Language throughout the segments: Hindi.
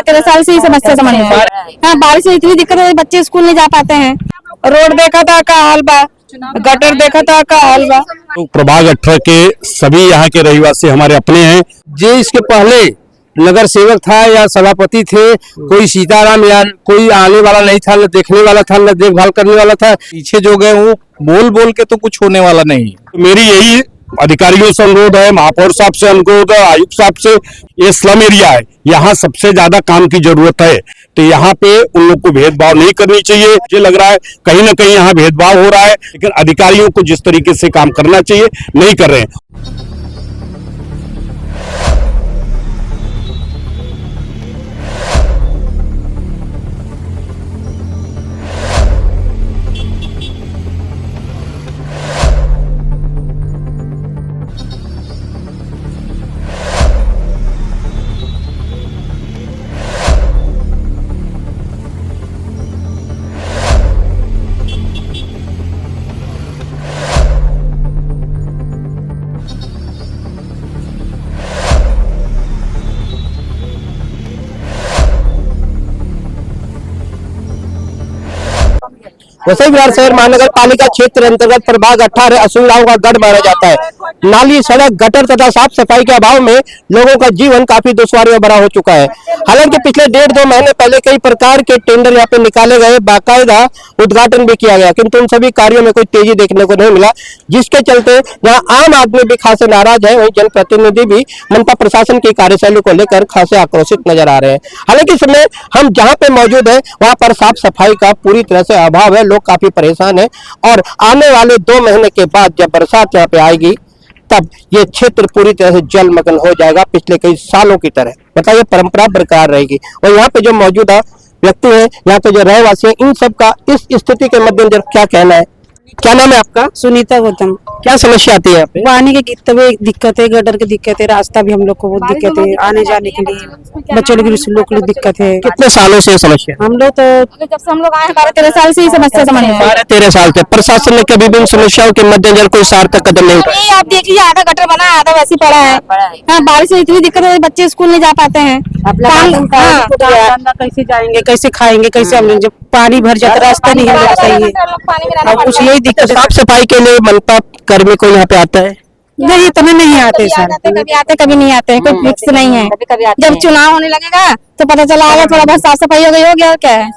12-13 साल से ही समस्या समझ में है। हाँ, बारिश से इतनी दिक्कत है, बच्चे स्कूल नहीं जा पाते हैं। रोड देखा था का हाल बा, गटर देखा था का हाल बा। तो प्रभाग 18 के सभी यहाँ के रहवासी हमारे अपने हैं। जो इसके पहले नगर सेवक था या सभापति थे, कोई सीताराम या कोई आने वाला नहीं था, न देखने वाला था, न देखभाल करने वाला था। पीछे जो गए वो बोल बोल के तो कुछ होने वाला नहीं। मेरी यही अधिकारियों से अनुरोध है, महापौर साहब से अनुरोध है, आयुक्त साहब से। ये स्लम एरिया है, यहाँ सबसे ज्यादा काम की जरूरत है, तो यहाँ पे उन लोग को भेदभाव नहीं करनी चाहिए। मुझे लग रहा है कहीं ना कहीं यहाँ भेदभाव हो रहा है, लेकिन अधिकारियों को जिस तरीके से काम करना चाहिए नहीं कर रहे हैं। वसई विहार शहर महानगर पालिका क्षेत्र अंतर्गत प्रभाग 18 असुविधाओं का गढ़ माना जाता है। नाली, सड़क, गटर तथा साफ सफाई के अभाव में लोगों का जीवन काफी दुश्वारियों भरा हो चुका है। हालांकि पिछले 1.5-2 महीने पहले कई प्रकार के टेंडर यहाँ पे निकाले गए, बाकायदा उद्घाटन भी किया गया, किंतु उन सभी कार्यों में कोई तेजी देखने को नहीं मिला, जिसके चलते यहाँ आम आदमी भी खासे नाराज है। वहीं जनप्रतिनिधि भी मनपा प्रशासन की कार्यशैली को लेकर खासे आक्रोशित नजर आ रहे हैं। हालांकि इस समय हम जहाँ पे मौजूद है वहाँ पर साफ सफाई का पूरी तरह से अभाव है, लोग काफी परेशान है। और आने वाले 2 महीने के बाद जब बरसात यहाँ पे आएगी तब ये क्षेत्र पूरी तरह से जलमग्न हो जाएगा, पिछले कई सालों की तरह। मतलब ये परंपरा बरकरार रहेगी। और यहाँ पे जो मौजूदा व्यक्ति हैं, यहाँ पे जो रहवासी हैं, इन सब का इस स्थिति के मद्देनजर क्या कहना है? क्या नाम है आपका? सुनीता गौतम। क्या समस्या आती है यहाँ पे? पानी की दिक्कत है, गटर की दिक्कत है, रास्ता भी हम लोग को बहुत दिक्कत है, आने जाने के लिए बच्चों लोग को दिक्कत है। कितने सालों से समस्या? हम लोग तो जब से हम लोग आए 12-13 साल से ही समस्या समझ में है। 12-13 साल से प्रशासन ने कभी भी इन समस्याओं के मद्देनजर कोई सार्थक कदम नहीं उठाया। नहीं, आप देख लीजिए, आधा गटर बना है, आधा वैसे ही पड़ा है। हाँ, बारिश से इतनी दिक्कत है, बच्चे स्कूल नहीं जा पाते हैं। कैसे जाएंगे, कैसे खाएंगे, कैसे हम लोग जब पानी भर जाता रास्ता नहीं है सही है। और कुछ यही दिक्कत। साफ सफाई के लिए मनपा कर्मी को यहाँ पे आता है? नहीं, इतने नहीं आते सर। कभी आते कभी नहीं आते हैं, कोई फिक्स नहीं है। जब चुनाव होने लगेगा तो पता चला आगे थोड़ा बहुत साफ सफाई हो गई, हो गया क्या है।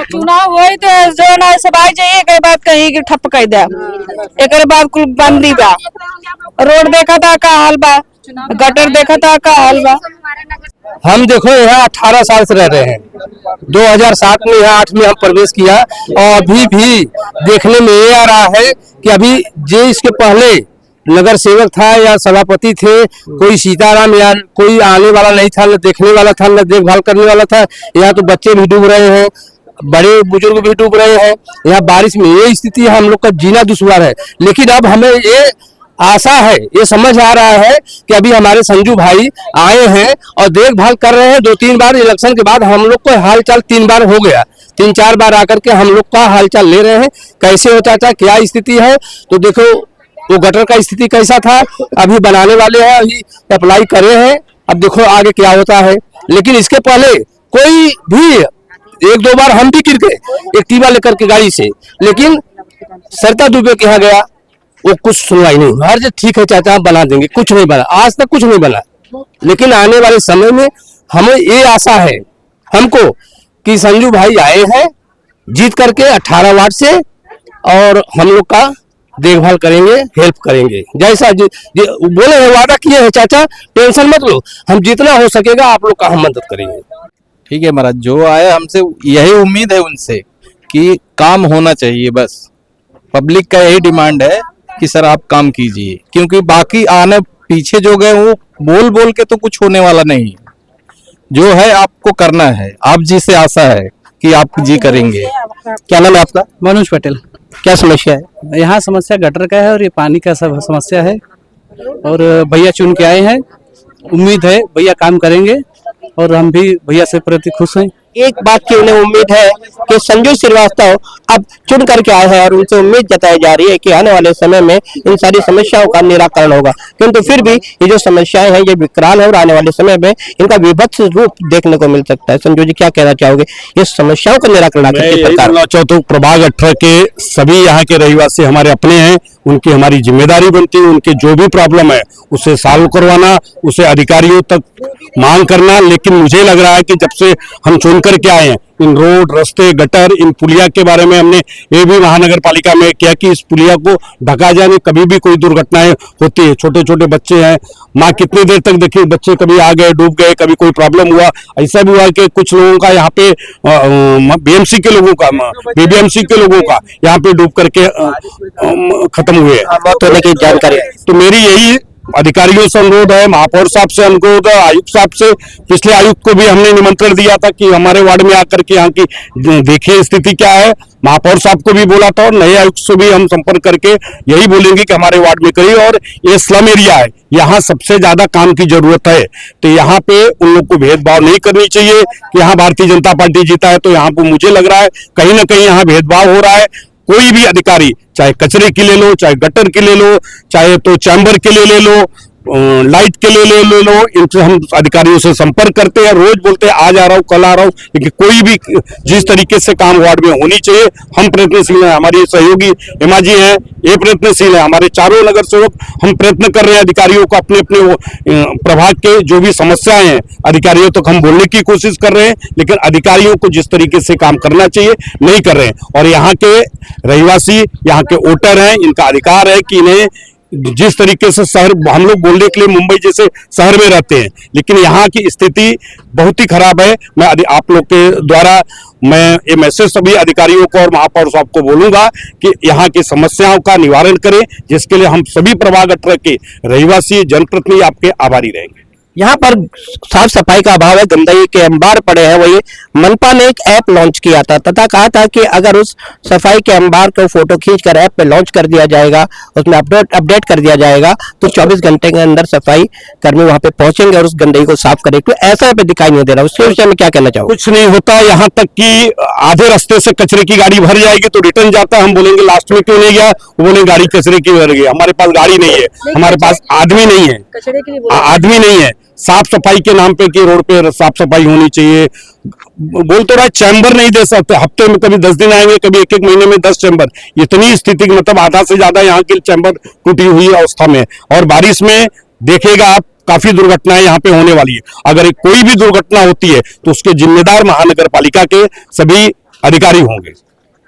चुनाव हुई तो जो ना सफाई चाहिए, एक बात कहीं ठप कर दे, एक बाद कुल बंदी बा। रोड देखा था का हाल बा, गटर देखा था का हाल बा। हम देखो यहाँ 18 साल से रह रहे हैं। 2007 में यहाँ 8 में हम प्रवेश किया, और अभी भी देखने में ये आ रहा है कि अभी जो इसके पहले नगर सेवक था या सभापति थे, कोई सीताराम या कोई आने वाला नहीं था, न देखने वाला था, न देखभाल करने वाला था। यहाँ तो बच्चे भी डूब रहे हैं, बड़े बुजुर्ग भी डूब रहे हैं। यहाँ बारिश में ये स्थिति है, हम लोग का जीना दुश्वार है। लेकिन अब हमें ये आशा है, ये समझ आ रहा है कि अभी हमारे संजू भाई आए हैं और देखभाल कर रहे हैं। 2-3 बार इलेक्शन के बाद हम लोग को हालचाल 3 बार हो गया, 3-4 बार आकर के हम लोग का हालचाल ले रहे हैं, कैसे हो चाचा, क्या स्थिति है। तो देखो वो गटर का स्थिति कैसा था, अभी बनाने वाले हैं, अभी अप्लाई करे हैं, अब देखो आगे क्या होता है। लेकिन इसके पहले कोई भी 1-2 बार हम भी गिर गए एक्टिवा लेकर के गाड़ी से, लेकिन सरता दुबे के यहाँ गया, वो कुछ सुनवाई नहीं। हर जो ठीक है चाचा, हम बना देंगे, कुछ नहीं बना, आज तक कुछ नहीं बना। लेकिन आने वाले समय में हमें ये आशा है हमको कि संजू भाई आए हैं जीत करके 18 वार्ड से, और हम लोग का देखभाल करेंगे, हेल्प करेंगे। जैसा बोले हैं, वादा किए हैं चाचा, टेंशन मत लो, हम जितना हो सकेगा आप लोग का हम मदद करेंगे। ठीक है महाराज, जो आए हमसे यही उम्मीद है उनसे कि काम होना चाहिए। बस पब्लिक का यही डिमांड है कि सर आप काम कीजिए, क्योंकि बाकी आने पीछे जो गए वो बोल बोल के तो कुछ होने वाला नहीं। जो है आपको करना है, आप जी से आशा है कि आप जी करेंगे। क्या नाम है आपका? मनोज पटेल। क्या समस्या है यहाँ? समस्या गटर का है और ये पानी का सब समस्या है, और भैया चुन के आए हैं, उम्मीद है भैया काम करेंगे, और हम भी भैया से प्रति खुश हैं एक बात की उन्हें उम्मीद है कि संजू श्रीवास्तव अब चुन करके आए हैं और उनसे उम्मीद जताई जा रही है कि आने वाले समय में इन सारी समस्याओं का निराकरण होगा। किंतु फिर भी ये जो समस्याएं हैं ये विकराल है और आने वाले समय में इनका विभत्स रूप देखने को मिल सकता है। संजू जी क्या कहना चाहोगे इस समस्याओं का निराकरण आखिर किस प्रकार? बोलना चाहता हूँ, प्रभाग 18 के सभी यहाँ के रहवासी हमारे अपने हैं, उनकी हमारी जिम्मेदारी बनती है उनके जो भी प्रॉब्लम है उसे सॉल्व करवाना, उसे अधिकारियों तक मांग करना। लेकिन मुझे लग रहा है कि जब से हम चुन करके आए हैं, इन रोड, रास्ते, गटर, इन पुलिया के बारे में हमने ये भी महानगर पालिका में किया कि इस पुलिया को ढका जाए, कभी भी कोई दुर्घटनाएं होती है। छोटे छोटे बच्चे हैं, माँ कितनी देर तक देखिए बच्चे कभी आ गए, डूब गए, कभी कोई प्रॉब्लम हुआ। ऐसा भी हुआ कि कुछ लोगों का यहाँ पे बीएमसी के लोगों का, बीबीएमसी के लोगों का यहाँ पे डूब करके खत्म हुए हैं। मौत होने की जानकारी तो मेरी यही अधिकारियों से अनुरोध है, महापौर साहब से अनुरोध है, आयुक्त साहब से। पिछले आयुक्त को भी हमने निमंत्रण दिया था कि हमारे वार्ड में आकर के यहाँ की देखिए स्थिति क्या है। महापौर साहब को भी बोला था और नए आयुक्त से भी हम संपर्क करके यही बोलेंगे कि हमारे वार्ड में करिए। और ये स्लम एरिया है, यहाँ सबसे ज्यादा काम की जरूरत है। तो यहाँ पे उन लोग को भेदभाव नहीं करनी चाहिए कि यहाँ भारतीय जनता पार्टी जीता है तो यहाँ पे मुझे लग रहा है कहीं ना कहीं यहाँ भेदभाव हो रहा है। कोई भी अधिकारी, चाहे कचरे की ले लो, चाहे गटर की ले लो, चाहे तो चैम्बर के लिए ले लो, लाइट के लिए ले लो, इनसे हम अधिकारियों से संपर्क करते हैं, रोज बोलते हैं आज आ रहा हूँ, कल आ रहा हूँ, लेकिन कोई भी जिस तरीके से काम वार्ड में होनी चाहिए हम प्रयत्नशील हैं। हमारी सहयोगी हेमा जी हैं, ये प्रयत्नशील है, हमारे चारों नगर सेवक हम प्रयत्न कर रहे हैं अधिकारियों को अपने अपने प्रभाग के जो भी समस्याएं हैं अधिकारियों तक हम बोलने की कोशिश कर रहे हैं। लेकिन अधिकारियों को जिस तरीके से काम करना चाहिए नहीं कर रहे हैं। और यहाँ के रहवासी, यहाँ के वोटर हैं, इनका अधिकार है कि इन्हें जिस तरीके से शहर, हम लोग बोलने के लिए मुंबई जैसे शहर में रहते हैं, लेकिन यहाँ की स्थिति बहुत ही खराब है। मैं आप लोग के द्वारा मैं ये मैसेज सभी अधिकारियों को और महापौर साहब को बोलूंगा कि यहाँ की समस्याओं का निवारण करें, जिसके लिए हम सभी प्रभाग 18 के रहवासी, जनप्रतिनिधि आपके आभारी रहेंगे। यहाँ पर साफ सफाई का अभाव है, गंदगी के अंबार पड़े हैं। वही मनपा ने एक ऐप लॉन्च किया था तथा कहा था कि अगर उस सफाई के अंबार को फोटो खींचकर ऐप पे लॉन्च कर दिया जाएगा, उसमें अपडेट कर दिया जाएगा तो 24 घंटे के अंदर सफाई कर्मी वहां पे पहुंचेंगे और उस गंदगी को साफ करेंगे। तो ऐसा पे दिखाई नहीं दे रहा, उसके विषय में क्या कहना चाहोगे? कुछ नहीं होता, यहाँ तक कि आधे रास्ते से कचरे की गाड़ी भर जाएगी तो रिटर्न जाता है, हम बोलेंगे लास्ट में क्यों नहीं गया, वो बोलेंगे गाड़ी कचरे की भर गई। हमारे पास गाड़ी नहीं है, हमारे पास आदमी नहीं है, आदमी नहीं है। साफ सफाई के नाम पे कि रोड पे साफ सफाई होनी चाहिए, बोल तो रहा चैम्बर नहीं दे सकते, हफ्ते में कभी 10 दिन आएंगे, कभी एक महीने में 10 चैम्बर। इतनी स्थिति, मतलब आधा से ज्यादा यहाँ के चैम्बर टूटी हुई अवस्था में। और बारिश में देखिएगा आप, काफी दुर्घटनाएं यहाँ पे होने वाली है। अगर कोई भी दुर्घटना होती है तो उसके जिम्मेदार महानगर पालिका के सभी अधिकारी होंगे।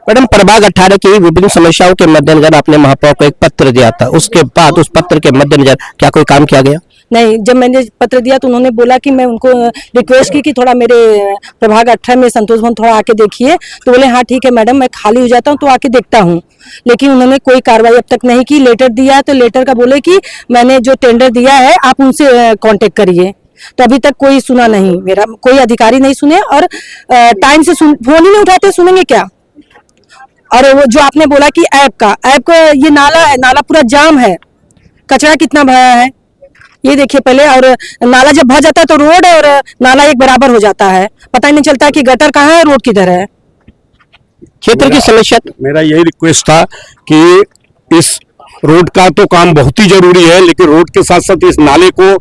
मैडम, प्रभाग 18 की विभिन्न समस्याओं के मद्देनजर आपने महापौर को एक पत्र दिया था, उसके बाद उस पत्र के मद्देनजर क्या कोई काम किया गया? नहीं, जब मैंने पत्र दिया तो उन्होंने बोला कि मैं उनको रिक्वेस्ट की कि थोड़ा मेरे प्रभाग 18 में संतोष भवन थोड़ा आके देखिए। तो बोले हाँ ठीक है मैडम, मैं खाली हो जाता हूँ तो आके देखता हूँ। लेकिन उन्होंने कोई कार्रवाई अब तक नहीं की। लेटर दिया तो लेटर का बोले कि मैंने जो टेंडर दिया है आप उनसे कांटेक्ट करिए। तो अभी तक कोई सुना नहीं, मेरा कोई अधिकारी नहीं सुने और टाइम से फोन ही नहीं उठाते, सुनेंगे क्या। और वो जो आपने बोला कि ऐप का ये नाला है, नाला पूरा जाम है, कचरा कितना भरा है ये देखिए पहले। और नाला जब भर जाता है तो रोड और नाला एक बराबर हो जाता है, पता ही नहीं चलता कि गटर कहाँ है, रोड किधर है। क्षेत्र की समस्या, मेरा यही रिक्वेस्ट था कि इस रोड का तो काम बहुत ही जरूरी है, लेकिन रोड के साथ साथ इस नाले को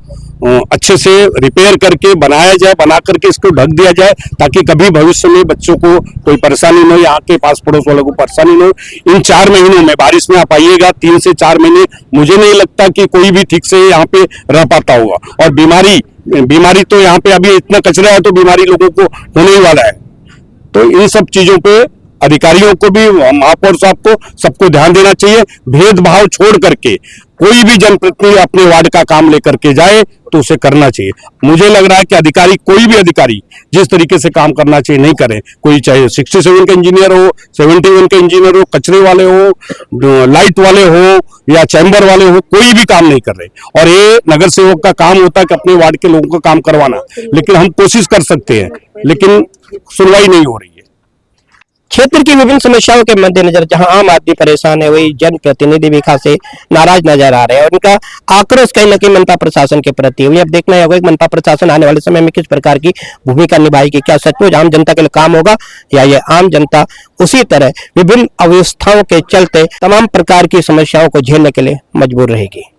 अच्छे से रिपेयर करके बनाया जाए, बना करके इसको ढक दिया जाए, ताकि कभी भविष्य में बच्चों को कोई परेशानी न हो, यहाँ के पास पड़ोस वालों को परेशानी न हो। इन 4 महीनों में, बारिश में आप आइएगा, 3 से 4 महीने मुझे नहीं लगता कि कोई भी ठीक से यहाँ पे रह पाता होगा। और बीमारी तो यहाँ पे अभी इतना कचरा है तो बीमारी लोगों को होने ही वाला है। तो इन सब चीजों पे अधिकारियों को भी, महापौर साहब को, सबको ध्यान देना चाहिए। भेदभाव छोड़ करके कोई भी जनप्रतिनिधि अपने वार्ड का काम लेकर के जाए तो उसे करना चाहिए। मुझे लग रहा है कि अधिकारी, कोई भी अधिकारी जिस तरीके से काम करना चाहिए नहीं करे। कोई चाहे 67 का इंजीनियर हो, 71 का इंजीनियर हो, कचरे वाले हो, लाइट वाले हो या चैम्बर वाले हो, कोई भी काम नहीं कर रहे। और ये नगर सेवक का काम होता है कि अपने वार्ड के लोगों का काम करवाना, लेकिन हम कोशिश कर सकते हैं, लेकिन सुनवाई नहीं हो रही है। क्षेत्र की विभिन्न समस्याओं के मद्देनजर जहां आम आदमी परेशान है, वही जनप्रतिनिधि भी खासे नाराज नजर आ रहे हैं और उनका आक्रोश कहीं न कहीं मनपा प्रशासन के प्रति। वही अब देखना होगा कि मनपा प्रशासन आने वाले समय में किस प्रकार की भूमिका निभाएगी। क्या सचमुच आम जनता के लिए काम होगा या ये आम जनता उसी तरह विभिन्न अव्यवस्थाओं के चलते तमाम प्रकार की समस्याओं को झेलने के लिए मजबूर रहेगी।